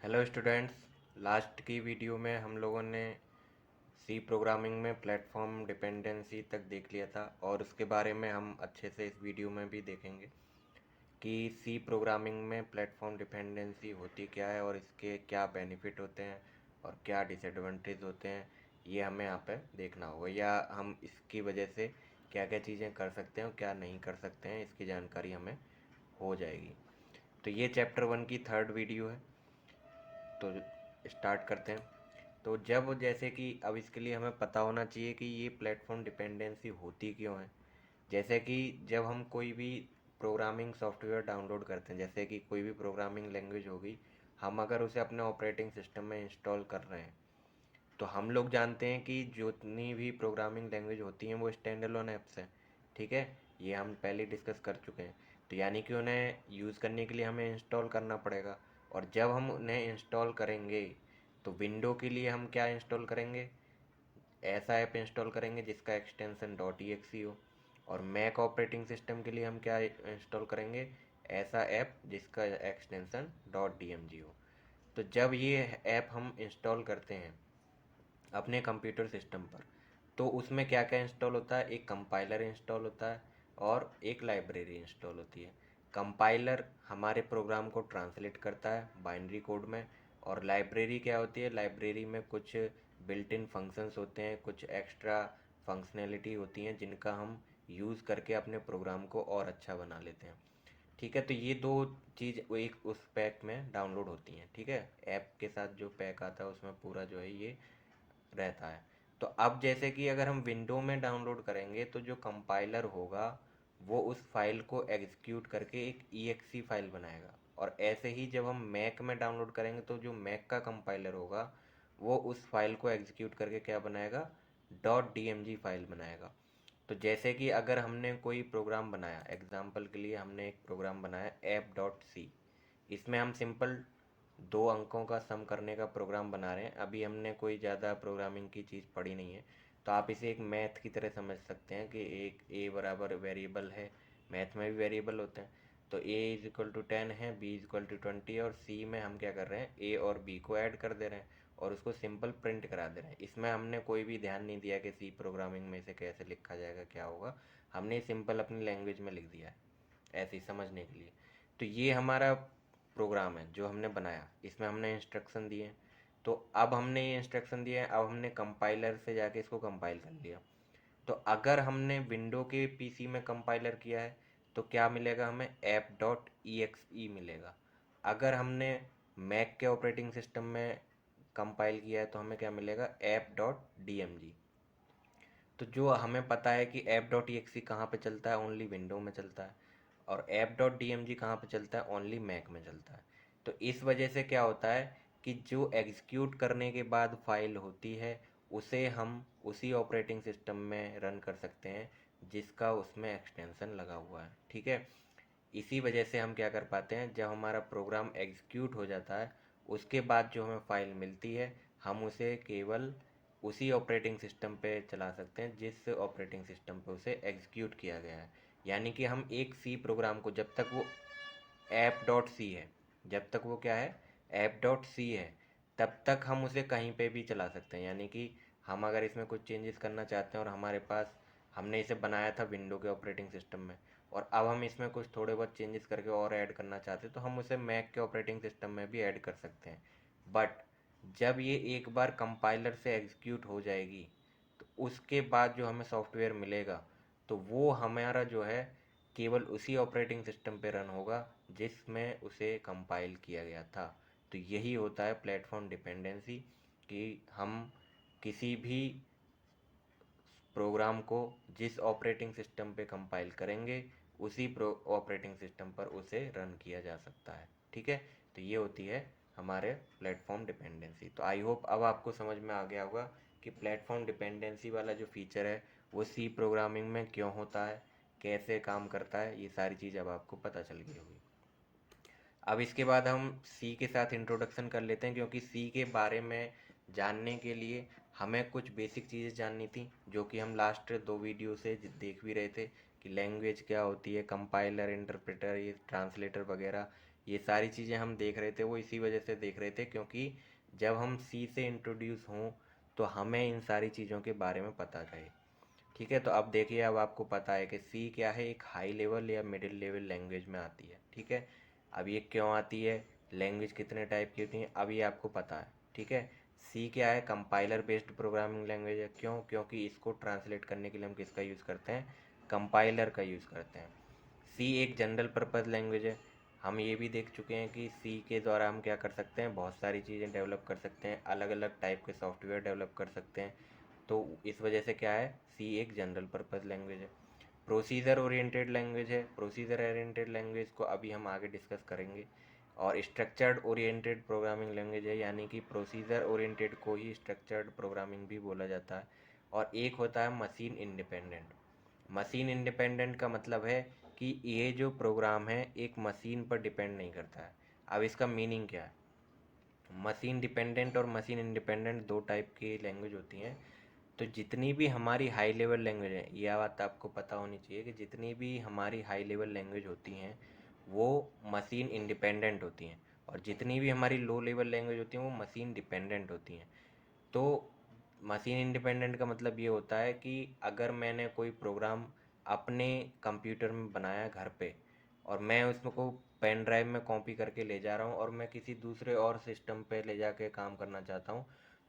Hello students. Last की video में हम लोगों ने सी प्रोग्रामिंग में प्लेटफॉर्म डिपेंडेंसी तक देख लिया था और उसके बारे में हम अच्छे से इस वीडियो में भी देखेंगे कि सी प्रोग्रामिंग में प्लेटफॉर्म डिपेंडेंसी होती क्या है और इसके क्या बेनिफिट होते हैं और क्या डिसएडवांटेज होते हैं। ये हमें यहाँ पे देखना होगा या हम इसकी वजह से क्या क्या चीज़ें कर सकते हैं और क्या नहीं कर सकते हैं, इसकी जानकारी हमें हो जाएगी। तो ये चैप्टर 1 की थर्ड वीडियो है, तो स्टार्ट करते हैं। तो जब जैसे कि अब इसके लिए हमें पता होना चाहिए कि ये प्लेटफॉर्म डिपेंडेंसी होती क्यों है। जैसे कि जब हम कोई भी प्रोग्रामिंग सॉफ्टवेयर डाउनलोड करते हैं, जैसे कि कोई भी प्रोग्रामिंग लैंग्वेज होगी, हम अगर उसे अपने ऑपरेटिंग सिस्टम में इंस्टॉल कर रहे हैं, तो हम लोग जानते हैं कि जितनी भी प्रोग्रामिंग लैंग्वेज होती हैं वो स्टैंड अलोन ऐप्स हैं। ठीक है, ये हम पहले डिस्कस कर चुके हैं। तो यानी कि उन्हें यूज़ करने के लिए हमें इंस्टॉल करना पड़ेगा, और जब हम उन्हें इंस्टॉल करेंगे तो विंडो के लिए हम क्या इंस्टॉल करेंगे, ऐसा ऐप इंस्टॉल करेंगे जिसका एक्सटेंशन डॉट ई एक्स ई हो। और मैक ऑपरेटिंग सिस्टम के लिए हम क्या इंस्टॉल करेंगे, ऐसा ऐप जिसका extension dot D M G हो। तो जब ये ऐप हम इंस्टॉल करते हैं अपने कंप्यूटर सिस्टम पर, तो उसमें क्या क्या इंस्टॉल होता है, एक कंपाइलर इंस्टॉल होता है और एक लाइब्रेरी इंस्टॉल होती है। कंपाइलर हमारे प्रोग्राम को ट्रांसलेट करता है बाइनरी कोड में, और लाइब्रेरी क्या होती है, लाइब्रेरी में कुछ बिल्ट इन फंक्शंस होते हैं, कुछ एक्स्ट्रा फंक्शनैलिटी होती हैं जिनका हम यूज़ करके अपने प्रोग्राम को और अच्छा बना लेते हैं। ठीक है, तो ये दो चीज़ एक उस पैक में डाउनलोड होती हैं। ठीक है, ऐप के साथ जो पैक आता है उसमें पूरा जो है ये रहता है। तो अब जैसे कि अगर हम विंडो में डाउनलोड करेंगे तो जो कंपाइलर होगा वो उस फाइल को एग्जीक्यूट करके एक ईएक्सी फाइल बनाएगा, और ऐसे ही जब हम मैक में डाउनलोड करेंगे तो जो मैक का कंपाइलर होगा वो उस फाइल को एग्जीक्यूट करके क्या बनाएगा, डॉट डीएमजी फाइल बनाएगा। तो जैसे कि अगर हमने कोई प्रोग्राम बनाया, एग्जाम्पल के लिए हमने एक प्रोग्राम बनाया ऐप डॉट सी, इसमें हम सिंपल 2 अंकों का सम करने का प्रोग्राम बना रहे हैं। अभी हमने कोई ज़्यादा प्रोग्रामिंग की चीज़ पढ़ी नहीं है, तो आप इसे एक मैथ की तरह समझ सकते हैं कि एक ए बराबर वेरिएबल है, मैथ में भी वेरिएबल होते हैं। तो ए इज इक्वल टू 10 है, बी इज इक्वल टू 20, और सी में हम क्या कर रहे हैं, ए और बी को ऐड कर दे रहे हैं और उसको सिंपल प्रिंट करा दे रहे हैं। इसमें हमने कोई भी ध्यान नहीं दिया कि सी प्रोग्रामिंग में इसे कैसे लिखा जाएगा, क्या होगा, हमने सिंपल अपनी लैंग्वेज में लिख दिया है ऐसे ही समझने के लिए। तो ये हमारा प्रोग्राम है जो हमने बनाया, इसमें हमने इंस्ट्रक्शन दिए। तो अब हमने ये इंस्ट्रक्शन दिए हैं, अब हमने कंपाइलर से जाके इसको कंपाइल कर लिया। तो अगर हमने विंडो के पीसी में कंपाइलर किया है तो क्या मिलेगा, हमें ऐप डॉट ई एक्स ई मिलेगा। अगर हमने मैक के ऑपरेटिंग सिस्टम में कंपाइल किया है तो हमें क्या मिलेगा, app dot D M G. तो जो हमें पता है कि app dot E X E कहाँ पर चलता है, ओनली विंडो में चलता है, और app dot D M G कहाँ पर चलता है, ओनली मैक में चलता है। तो इस वजह से क्या होता है कि जो एग्जीक्यूट करने के बाद फाइल होती है उसे हम उसी ऑपरेटिंग सिस्टम में रन कर सकते हैं जिसका उसमें एक्सटेंशन लगा हुआ है। ठीक है, इसी वजह से हम क्या कर पाते हैं, जब हमारा प्रोग्राम एग्जीक्यूट हो जाता है उसके बाद जो हमें फ़ाइल मिलती है हम उसे केवल उसी ऑपरेटिंग सिस्टम पे चला सकते हैं जिस ऑपरेटिंग सिस्टम पे उसे एग्जीक्यूट किया गया है। यानी कि हम एक सी प्रोग्राम को, जब तक वो ऐप डॉट सी है, जब तक वो क्या है, ऐप डॉट सी है, तब तक हम उसे कहीं पे भी चला सकते हैं। यानी कि हम अगर इसमें कुछ चेंजेस करना चाहते हैं और हमारे पास, हमने इसे बनाया था विंडो के ऑपरेटिंग सिस्टम में, और अब हम इसमें कुछ थोड़े बहुत चेंजेस करके और ऐड करना चाहते हैं तो हम उसे मैक के ऑपरेटिंग सिस्टम में भी ऐड कर सकते हैं। बट जब ये एक बार कंपाइलर से एग्जीक्यूट हो जाएगी तो उसके बाद जो हमें सॉफ्टवेयर मिलेगा तो वो हमारा जो है केवल उसी ऑपरेटिंग सिस्टम पे रन होगा जिसमें उसे कंपाइल किया गया था। तो यही होता है प्लेटफॉर्म डिपेंडेंसी, कि हम किसी भी प्रोग्राम को जिस ऑपरेटिंग सिस्टम पे कंपाइल करेंगे उसी ऑपरेटिंग सिस्टम पर उसे रन किया जा सकता है। ठीक है, तो ये होती है हमारे प्लेटफॉर्म डिपेंडेंसी। तो आई होप अब आपको समझ में आ गया होगा कि प्लेटफॉर्म डिपेंडेंसी वाला जो फीचर है वो सी प्रोग्रामिंग में क्यों होता है, कैसे काम करता है, ये सारी चीज़ अब आपको पता चल गई होगी। अब इसके बाद हम सी के साथ इंट्रोडक्शन कर लेते हैं, क्योंकि सी के बारे में जानने के लिए हमें कुछ बेसिक चीज़ें जाननी थी जो कि हम लास्ट 2 वीडियो से देख भी रहे थे कि लैंग्वेज क्या होती है, कंपाइलर, इंटरप्रेटर, ये ट्रांसलेटर वगैरह, ये सारी चीज़ें हम देख रहे थे, वो इसी वजह से देख रहे थे क्योंकि जब हम सी से इंट्रोड्यूस हों तो हमें इन सारी चीज़ों के बारे में पता रहे। ठीक है, तो अब देखिए, अब आपको पता है कि सी क्या है, एक हाई लेवल या मिडिल लेवल लैंग्वेज में आती है। ठीक है, अब ये क्यों आती है, लैंग्वेज कितने टाइप की होती हैं, अब ये आपको पता है। ठीक है, सी क्या है, कंपाइलर बेस्ड प्रोग्रामिंग लैंग्वेज है। क्यों, क्योंकि इसको ट्रांसलेट करने के लिए हम किसका यूज़ करते हैं, कंपाइलर का यूज़ करते हैं। सी एक जनरल पर्पज़ लैंग्वेज है। हम ये भी देख चुके हैं कि सी के द्वारा हम क्या कर सकते हैं, बहुत सारी चीज़ें डेवलप कर सकते हैं, अलग अलग टाइप के सॉफ्टवेयर डेवलप कर सकते हैं। तो इस वजह से क्या है, सी एक जनरल पर्पज़ लैंग्वेज है। प्रोसीजर ओरिएंटेड लैंग्वेज है। प्रोसीजर ओरिएंटेड लैंग्वेज को अभी हम आगे डिस्कस करेंगे। और स्ट्रक्चर्ड ओरिएंटेड प्रोग्रामिंग लैंग्वेज है, यानी कि प्रोसीजर ओरिएंटेड को ही स्ट्रक्चर्ड प्रोग्रामिंग भी बोला जाता है। और एक होता है मशीन इंडिपेंडेंट। मशीन इंडिपेंडेंट का मतलब है कि ये जो प्रोग्राम है एक मशीन पर डिपेंड नहीं करता है। अब इसका मीनिंग क्या है, मशीन डिपेंडेंट और मशीन इंडिपेंडेंट दो टाइप की लैंग्वेज होती हैं। तो जितनी भी हमारी हाई लेवल लैंग्वेज है, यह बात आपको पता होनी चाहिए कि जितनी भी हमारी हाई लेवल लैंग्वेज होती हैं वो मशीन इंडिपेंडेंट होती हैं, और जितनी भी हमारी लो लेवल लैंग्वेज होती हैं वो मशीन डिपेंडेंट होती हैं। तो मशीन इंडिपेंडेंट का मतलब ये होता है कि अगर मैंने कोई प्रोग्राम अपने कंप्यूटर में बनाया घर पे, और मैं उसको पेन ड्राइव में कॉपी करके ले जा रहा हूँ और मैं किसी दूसरे और सिस्टम पे ले जाके काम करना चाहता हूँ,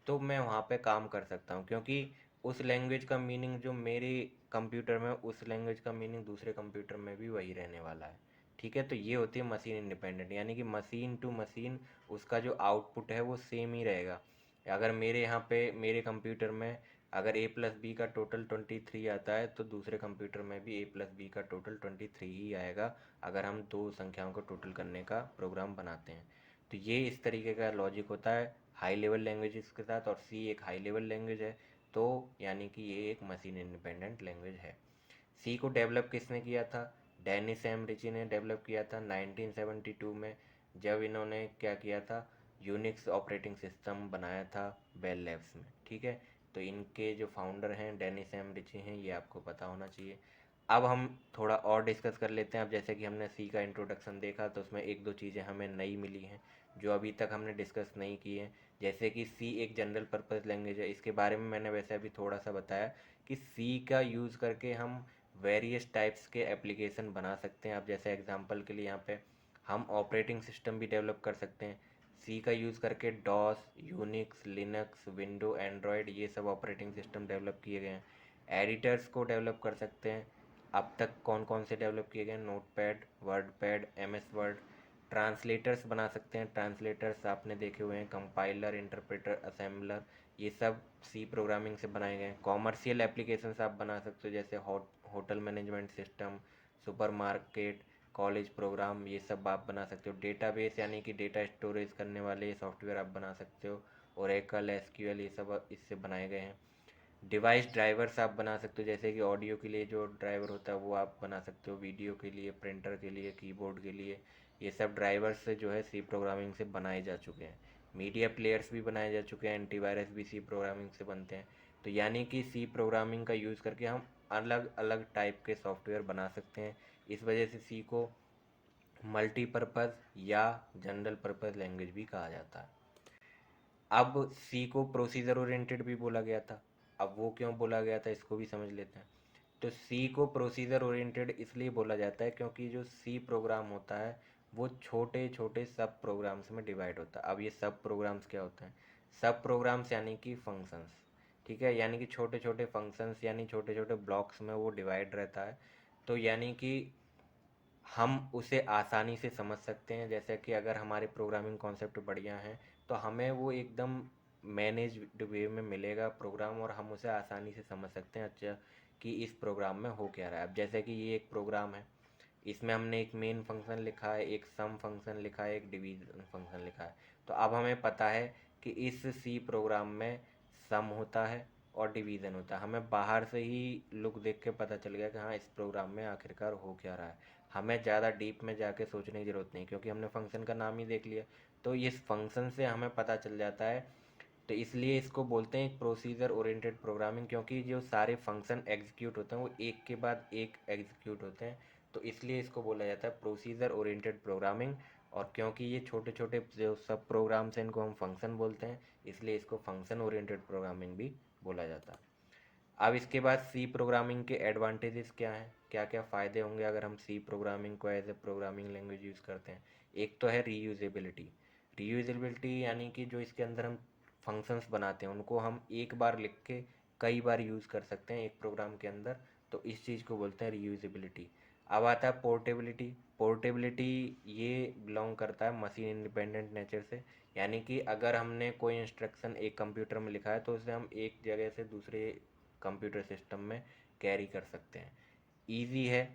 तो मैं वहाँ पे काम कर सकता हूँ, क्योंकि उस लैंग्वेज का मीनिंग जो मेरे कंप्यूटर में, उस लैंग्वेज का मीनिंग दूसरे कंप्यूटर में भी वही रहने वाला है। ठीक है, तो ये होती है मशीन इंडिपेंडेंट, यानी कि मशीन टू मशीन उसका जो आउटपुट है वो सेम ही रहेगा। अगर मेरे यहाँ पे मेरे कंप्यूटर में अगर A+B का टोटल 23 आता है, तो दूसरे कंप्यूटर में भी A+B का टोटल 23 ही आएगा, अगर हम दो संख्याओं को टोटल करने का प्रोग्राम बनाते हैं। तो ये इस तरीके का लॉजिक होता है हाई लेवल लैंग्वेजेस के साथ, और सी एक हाई लेवल लैंग्वेज है, तो यानी कि ये एक मशीन इंडिपेंडेंट लैंग्वेज है। सी को डेवलप किसने किया था, डेनिस एम रिची ने डेवलप किया था 1972 में, जब इन्होंने क्या किया था, यूनिक्स ऑपरेटिंग सिस्टम बनाया था बेल लैब्स में। ठीक है, तो इनके जो फाउंडर हैं डेनिस एम रिची हैं, ये आपको पता होना चाहिए। अब हम थोड़ा और डिस्कस कर लेते हैं। अब जैसे कि हमने सी का इंट्रोडक्शन देखा, तो उसमें एक दो चीज़ें हमें नई मिली हैं जो अभी तक हमने डिस्कस नहीं की हैं। जैसे कि सी एक जनरल पर्पज़ लैंग्वेज है, इसके बारे में मैंने वैसे अभी थोड़ा सा बताया कि सी का यूज़ करके हम वेरियस टाइप्स के एप्लीकेशन बना सकते हैं। अब जैसे एग्जांपल के लिए यहाँ पे हम ऑपरेटिंग सिस्टम भी डेवलप कर सकते हैं सी का यूज़ करके। DOS, Unix, Linux, window, Android, ये सब ऑपरेटिंग सिस्टम डेवलप किए गए हैं। एडिटर्स को डेवलप कर सकते हैं। अब तक कौन कौन से डेवलप किए गए, notepad, WordPad, MS word. Translators बना सकते हैं, ट्रांसलेटर्स आपने देखे हुए हैं, कंपाइलर, इंटरप्रेटर, असेंबलर, ये सब सी प्रोग्रामिंग से बनाए गए हैं। कॉमर्शियल एप्लीकेशंस आप बना सकते हो, जैसे hotel management system, supermarket, college program, ये सब आप बना सकते हो। डेटाबेस यानी कि डेटा स्टोरेज करने वाले सॉफ्टवेयर आप बना सकते हो। ओरेकल, SQL, ये सब इससे बनाए गए हैं। डिवाइस ड्राइवर्स आप बना सकते हो, जैसे कि ऑडियो के लिए जो ड्राइवर होता है वो आप बना सकते हो, वीडियो के लिए, प्रिंटर के लिए, कीबोर्ड के लिए, ये सब ड्राइवर्स से जो है सी प्रोग्रामिंग से बनाए जा चुके हैं। मीडिया प्लेयर्स भी बनाए जा चुके हैं, एंटीवायरस भी सी प्रोग्रामिंग से बनते हैं। तो यानी कि सी प्रोग्रामिंग का यूज़ करके हम अलग अलग टाइप के सॉफ्टवेयर बना सकते हैं। इस वजह से सी को मल्टीपर्पज़ या जनरल पर्पज़ लैंग्वेज भी कहा जाता है। अब सी को प्रोसीजर ओरिएंटेड भी बोला गया था। अब वो क्यों बोला गया था, इसको भी समझ लेते हैं। तो सी को प्रोसीजर ओरिएंटेड इसलिए बोला जाता है क्योंकि जो सी प्रोग्राम होता है वो छोटे छोटे सब प्रोग्राम्स में डिवाइड होता है। अब ये सब प्रोग्राम्स क्या होते हैं, सब प्रोग्राम्स यानी कि फंक्शंस। ठीक है, यानी कि छोटे छोटे फंक्शंस यानी छोटे छोटे ब्लॉक्स में वो डिवाइड रहता है। तो यानी कि हम उसे आसानी से समझ सकते हैं। जैसे कि अगर हमारे प्रोग्रामिंग कॉन्सेप्ट बढ़िया हैं तो हमें वो एकदम मैनेज्ड वे में मिलेगा प्रोग्राम, और हम उसे आसानी से समझ सकते हैं अच्छा कि इस प्रोग्राम में हो क्या रहा है। अब जैसे कि ये एक प्रोग्राम है, इसमें हमने एक मेन फंक्शन लिखा है, एक सम फंक्शन लिखा है, एक डिवीजन फंक्शन लिखा है। तो अब हमें पता है कि इस सी प्रोग्राम में सम होता है और डिवीज़न होता है। हमें बाहर से ही लुक देख के पता चल गया कि हाँ, इस प्रोग्राम में आखिरकार हो क्या रहा है। हमें ज़्यादा डीप में जाके सोचने की ज़रूरत नहीं, क्योंकि हमने फंक्शन का नाम ही देख लिया। तो इस फंक्शन से हमें पता चल जाता है। तो इसलिए इसको बोलते हैं प्रोसीजर ओरिएंटेड प्रोग्रामिंग, क्योंकि जो सारे फंक्शन एग्जीक्यूट होते हैं वो एक के बाद एक एग्जीक्यूट होते हैं। तो इसलिए इसको बोला जाता है प्रोसीजर ओरिएंटेड प्रोग्रामिंग। और क्योंकि ये छोटे छोटे जो सब प्रोग्राम्स हैं इनको हम फंक्शन बोलते हैं, इसलिए इसको फंक्शन ओरिएंटेड प्रोग्रामिंग भी बोला जाता है। अब इसके बाद सी प्रोग्रामिंग के एडवांटेजेस क्या हैं, क्या क्या फ़ायदे होंगे अगर हम सी प्रोग्रामिंग को as a programming language use करते हैं। एक तो है रीयूजेबिलिटी। रीयूजेबिलिटी यानी कि जो इसके अंदर हम फंक्शंस बनाते हैं उनको हम एक बार लिख के कई बार यूज़ कर सकते हैं एक प्रोग्राम के अंदर, तो इस चीज़ को बोलते हैं रीयूजेबिलिटी। अब आता है पोर्टेबिलिटी। पोर्टेबिलिटी ये बिलोंग करता है मशीन इंडिपेंडेंट नेचर से, यानी कि अगर हमने कोई इंस्ट्रक्शन एक कंप्यूटर में लिखा है तो उसे हम एक जगह से दूसरे कंप्यूटर सिस्टम में कैरी कर सकते हैं। ईजी है।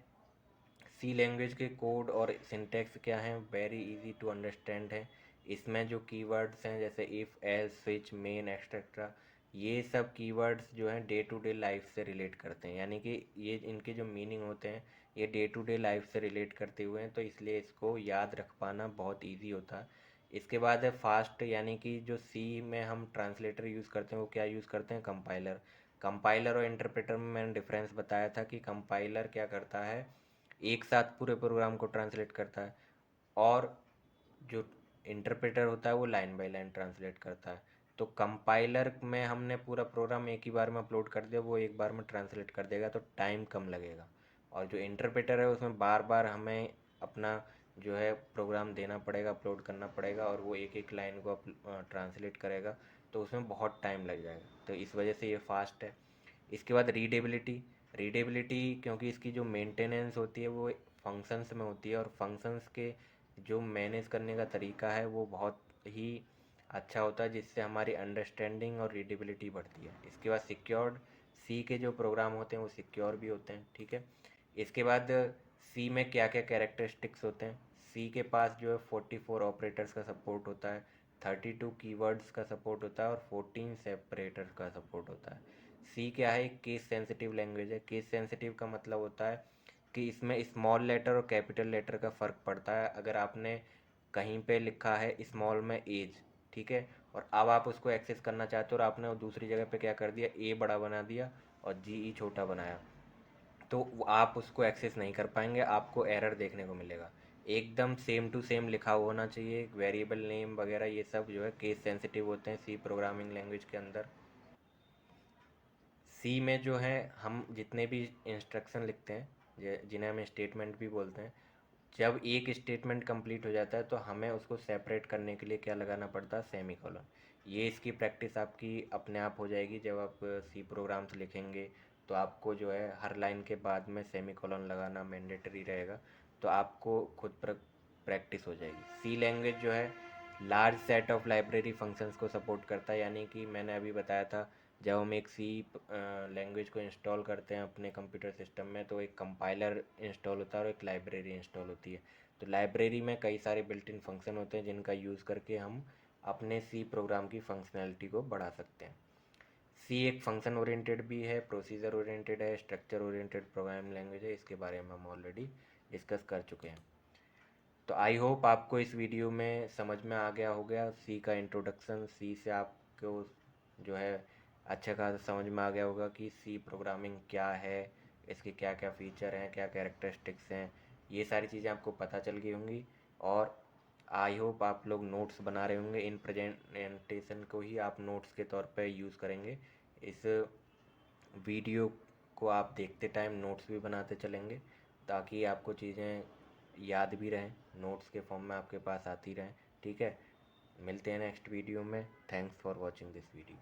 सी लैंग्वेज के कोड और सिंटैक्स क्या हैं, वेरी इजी टू अंडरस्टैंड है। इसमें जो कीवर्ड्स हैं जैसे if, else, switch, main, etcetera, ये सब कीवर्ड्स जो हैं डे टू डे लाइफ से रिलेट करते हैं, यानी कि ये इनके जो मीनिंग होते हैं ये डे टू डे लाइफ से रिलेट करते हुए हैं, तो इसलिए इसको याद रख पाना बहुत ईजी होता है। इसके बाद है फास्ट, यानी कि जो सी में हम ट्रांसलेटर यूज़ करते हैं वो क्या यूज़ करते हैं, कंपाइलर। कंपाइलर और इंटरप्रेटर में मैंने डिफरेंस बताया था कि कंपाइलर क्या करता है, एक साथ पूरे प्रोग्राम को ट्रांसलेट करता है, और जो इंटरप्रेटर होता है वो लाइन बाय लाइन ट्रांसलेट करता है। तो कंपाइलर में हमने पूरा प्रोग्राम एक ही बार में अपलोड कर दिया, वो एक बार में ट्रांसलेट कर देगा तो टाइम कम लगेगा। और जो इंटरप्रेटर है उसमें बार बार हमें अपना जो है प्रोग्राम देना पड़ेगा, अपलोड करना पड़ेगा, और वो एक एक लाइन को ट्रांसलेट करेगा, तो उसमें बहुत टाइम लग जाएगा, तो इस वजह से ये फास्ट है। इसके बाद रीडेबिलिटी। रीडेबिलिटी क्योंकि इसकी जो मेंटेनेंस होती है वो फंक्शंस में होती है, और फंक्शंस के जो मैनेज करने का तरीका है वो बहुत ही अच्छा होता है, जिससे हमारी अंडरस्टैंडिंग और रीडेबिलिटी बढ़ती है। इसके बाद सिक्योर्ड। सी के जो प्रोग्राम होते हैं वो सिक्योर भी होते हैं, ठीक है। इसके बाद सी में क्या क्या कैरेक्टरिस्टिक्स होते हैं, सी के पास जो है 44 ऑपरेटर्स का सपोर्ट होता है, 32 कीवर्ड्स का सपोर्ट होता है, और 14 सेपरेटर्स का सपोर्ट होता है। सी क्या है, एक केस सेंसिटिव लैंग्वेज है। केस सेंसिटिव का मतलब होता है कि इसमें स्मॉल लेटर और कैपिटल लेटर का फ़र्क पड़ता है। अगर आपने कहीं पे लिखा है स्मॉल में एज, ठीक है, और अब आप उसको एक्सेस करना चाहते हो और आपने दूसरी जगह पे क्या कर दिया, ए बड़ा बना दिया और जी ई छोटा बनाया, तो आप उसको एक्सेस नहीं कर पाएंगे, आपको एरर देखने को मिलेगा। एकदम सेम टू सेम लिखा हुआ होना चाहिए, वेरिएबल नेम वगैरह ये सब जो है केस सेंसिटिव होते हैं सी प्रोग्रामिंग लैंग्वेज के अंदर। सी में जो है हम जितने भी इंस्ट्रक्शन लिखते हैं जिन्हें हम स्टेटमेंट भी बोलते हैं, जब एक स्टेटमेंट कंप्लीट हो जाता है तो हमें उसको सेपरेट करने के लिए क्या लगाना पड़ता है, सेमी कॉलन। ये इसकी प्रैक्टिस आपकी अपने आप हो जाएगी, जब आप सी प्रोग्राम्स लिखेंगे तो आपको जो है हर लाइन के बाद में सेमी कॉलन लगाना मैंडेटरी रहेगा, तो आपको खुद पर प्रैक्टिस हो जाएगी। सी लैंग्वेज जो है large set of library functions को सपोर्ट करता है, यानी कि मैंने अभी बताया था जब हम एक सी लैंग्वेज को इंस्टॉल करते हैं अपने कंप्यूटर सिस्टम में तो एक कंपाइलर इंस्टॉल होता है और एक लाइब्रेरी इंस्टॉल होती है। तो लाइब्रेरी में कई सारे बिल्ट इन फंक्शन होते हैं जिनका यूज़ करके हम अपने सी प्रोग्राम की फंक्शनैलिटी को बढ़ा सकते हैं। सी एक फंक्शन ओरिएंटेड भी है, प्रोसीजर ओरिएंटेड है, स्ट्रक्चर ओरिएंटेड प्रोग्रामिंग लैंग्वेज है, इसके बारे में हम ऑलरेडी डिस्कस कर चुके हैं। तो आई होप आपको इस वीडियो में समझ में आ गया होगा सी का इंट्रोडक्शन, सी से आपको जो है अच्छा खासा समझ में आ गया होगा कि सी प्रोग्रामिंग क्या है, इसके क्या क्या फ़ीचर हैं, क्या कैरेक्टरिस्टिक्स हैं, ये सारी चीज़ें आपको पता चल गई होंगी। और आई होप आप लोग नोट्स बना रहे होंगे, इन प्रेजेंटेशन को ही आप नोट्स के तौर पे यूज़ करेंगे। इस वीडियो को आप देखते टाइम नोट्स भी बनाते चलेंगे ताकि आपको चीज़ें याद भी रहें, नोट्स के फॉर्म में आपके पास आती रहें, ठीक है। मिलते हैं नेक्स्ट वीडियो में। Thanks for watching this video.